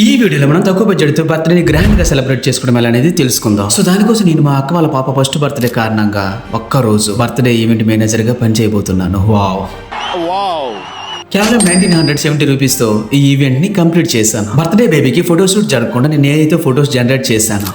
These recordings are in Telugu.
ఈ వీడియోలో మనం తక్కువ బడ్జెట్తో బర్త్డేని గ్రాండ్గా సెలబ్రేట్ చేసుకోవడం ఎలా అనేది తెలుసుకుందాం. సో దానికోసం నేను మా అక్క వాళ్ళ పాప ఫస్ట్ బర్త్డే కారణంగా ఒక్కరోజు బర్త్డే ఈవెంట్ మేనేజర్గా పనిచేయబోతున్నాను. వావ్, కేవలం 1970 రూపీస్తో ఈ ఈవెంట్ని కంప్లీట్ చేశాను. బర్త్డే బేబీకి ఫోటోషూట్ జరగకుండా నేను ఏదైతే ఫొటోస్ జనరేట్ చేశాను.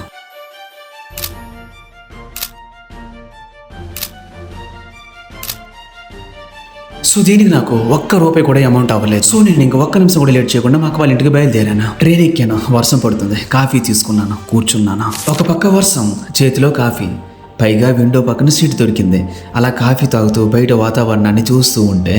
సో దీనికి నాకు ఒక్క రూపాయి కూడా అమౌంట్ అవ్వలేదు. సో నేను ఇంకా ఒక్క నిమిషం కూడా లేట్ చేయకుండా మాకు వాళ్ళ ఇంటికి బయలుదేరాను. ట్రైన్ ఎక్కాను, వర్షం పడుతుంది, కాఫీ తీసుకున్నాను, కూర్చున్నాను. ఒక పక్క వర్షం, చేతిలో కాఫీ, పైగా విండో పక్కన సీట్ దొరికింది. అలా కాఫీ తాగుతూ బయట వాతావరణాన్ని చూస్తూ ఉంటే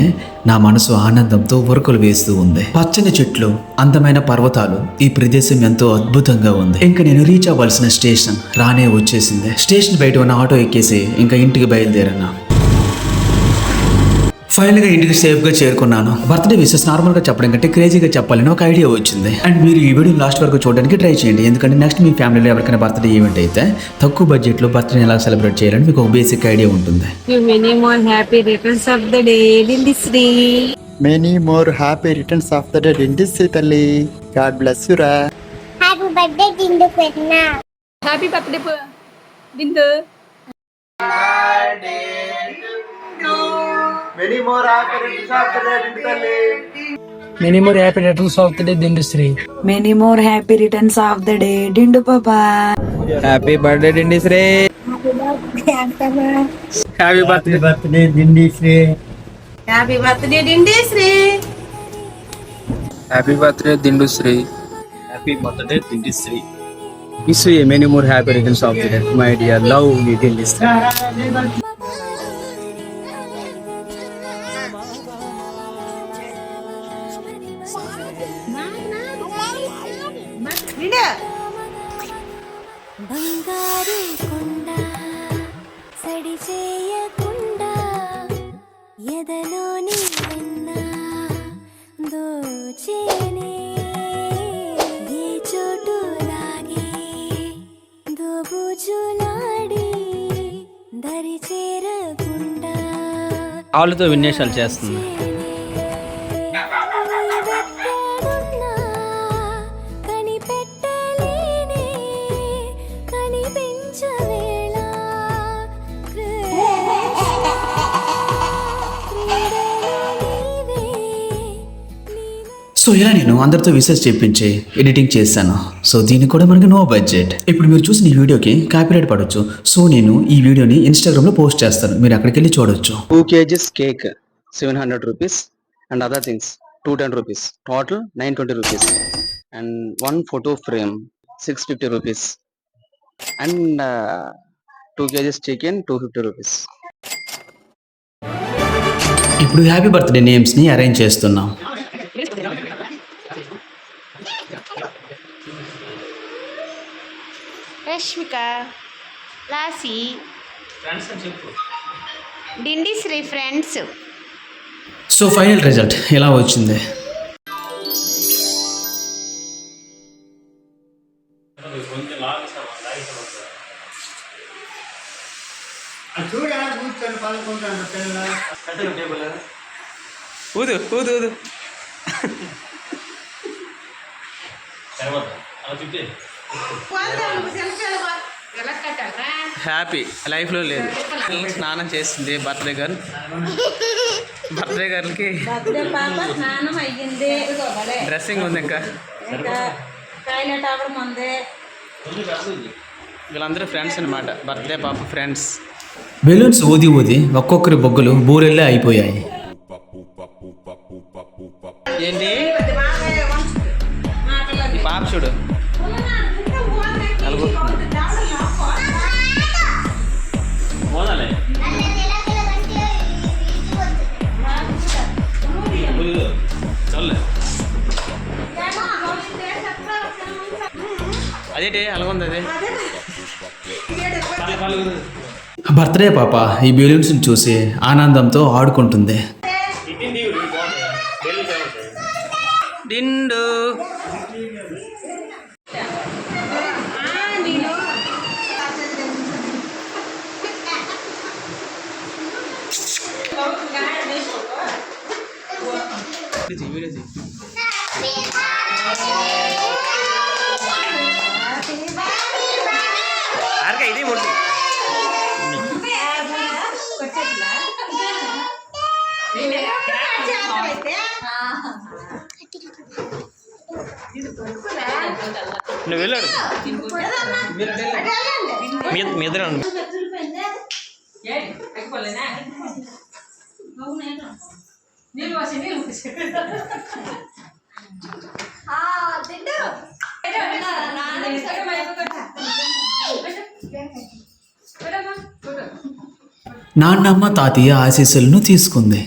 నా మనసు ఆనందంతో ఉరకలు వేస్తూ ఉంది. పచ్చని చెట్లు, అందమైన పర్వతాలు, ఈ ప్రదేశం ఎంతో అద్భుతంగా ఉంది. ఇంకా నేను రీచ్ అవ్వాల్సిన స్టేషన్ రానే వచ్చేసింది. స్టేషన్ బయట ఉన్న ఆటో ఎక్కేసి ఇంకా ఇంటికి బయలుదేరాను. ఫైనల్గా ఇంటికి సేఫ్గా చేరుకున్నాను. బర్త్డే విషెస్ నార్మల్గా చెప్పడం కంటే క్రేజీగా చెప్పాలని ఒక ఐడియా వచ్చింది. అండ్ మీరు ఈ వీడియో లాస్ట్ వరకు చూడడానికి ట్రై చేయండి. ఎందుకంటే నెక్స్ట్ మీ ఫ్యామిలీలో ఎవరికైనా బర్త్డే ఈవెంట్ అయితే తక్కువ బడ్జెట్లో బర్త్డే ఎలా సెలబ్రేట్ చేయాలని మీకు ఒక బేసిక్ ఐడియా ఉంటుంది. Many more happy returns of the day, Lindisri. Many more happy returns of the day, Lindisri Talli. God bless you, Ra. Happy birthday, Dindu Penna. Happy birthday, Dindu. Many more happy returns of the day, Lindisri Talli. Many more happy returns of the day, Lindisri. Many more happy returns of the day, Dindu Papa. Happy birthday, Lindisri. Happy birthday, Lindisri. Happy birthday, Lindisri. Happy birthday, Lindisri. Happy birthday, Lindisri. Wish you many more happy returns of the day, my dear lovely Lindisri. బంగారు కొండ సడి చేయకుండా ఎదలోని వెన్న దోచేనే ఏ చోటు లాగే దోబుజులాడి దరి చేరకుండా ఆవులతో విన్యాసాలు చేస్తుంది. సో ఇలా నేను అందరితో విషెస్ చెప్పించి ఎడిటింగ్ చేశాను. సో దీనికి కూడా మనకి నో బడ్జెట్. ఇప్పుడు మీరు చూసిన ఈ వీడియోకి కాపీరైట్ పడవచ్చు. సో నేను ఈ వీడియోని ఇన్స్టాగ్రామ్లో పోస్ట్ చేస్తాను, మీరు అక్కడికి వెళ్ళి చూడొచ్చు. 2 kgs cake 700 rupees and other things 210 rupees, total 920 rupees, and one photo frame 650 rupees, and 2 kgs chicken 250 rupees. ఇప్పుడు హ్యాపీ బర్త్డే నేమ్స్ని అరేంజ్ చేస్తున్నాం. రష్మిక, లాసి, డిండిశ్రీ ఫ్రెండ్స్. సో ఫైనల్ రిజల్ట్ ఎలా వచ్చింది? ఊదు ఊదు ఊదు. హ్యాపీ లైఫ్లో లేదు. స్నానం చేస్తుంది బర్త్డే గర్ల్. బర్త్డే గర్ల్కి స్నానం అయ్యింది, డ్రెస్సింగ్ ఉంది. ఇంకా టాయిలెట్ అవడం ఉంది. వీళ్ళందరూ ఫ్రెండ్స్ అనమాట, బర్త్డే పాప ఫ్రెండ్స్. బెలూన్స్ ఊది ఊది ఒక్కొక్కరి బొగ్గులు బూరెల్లే అయిపోయాయి. ఏంటి ఈ పాప చూడు అదేంటి అలాగుంది. అదే బర్త్డే పాప ఈ బెలూన్స్ని చూసి ఆనందంతో ఆడుకుంటుంది. డిండు Happy నువ్వు వెళ్ళాడు మీ ఇద్దరు నాన్నమ్మ తాతయ్య ఆశీస్సులను తీసుకుంది.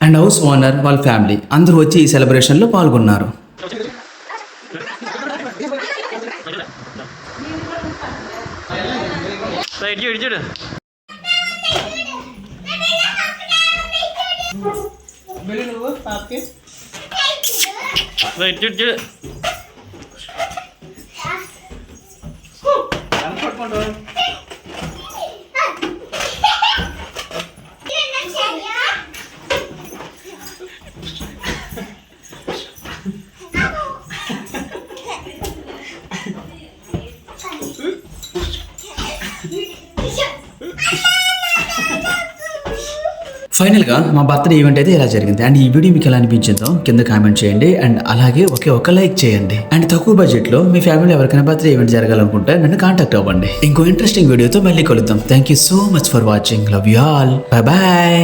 అండ్ హౌస్ ఓనర్ వాళ్ళ ఫ్యామిలీ అందరూ వచ్చి ఈ సెలబ్రేషన్లో పాల్గొన్నారు. ఇటు చూడు నువ్వు పాపకి చూడు చూడు ఫైనల్గా మా బర్త్డే ఈవెంట్ అయితే ఇలా జరిగింది. అండ్ ఈ వీడియో మీకు ఎలా అనిపించిందో కింద కామెంట్ చేయండి. అండ్ అలాగే ఒక లైక్ చేయండి. అండ్ తక్కువ బడ్జెట్లో మీ ఫ్యామిలీ ఎవరికైనా బర్త్డే ఈవెంట్ జరగాలనుకుంటే నన్ను కాంటాక్ట్ అవ్వండి. ఇంకో ఇంట్రెస్టింగ్ వీడియోతో మళ్ళీ కలుద్దాం. Thank you so much for watching. Love you all. Bye bye.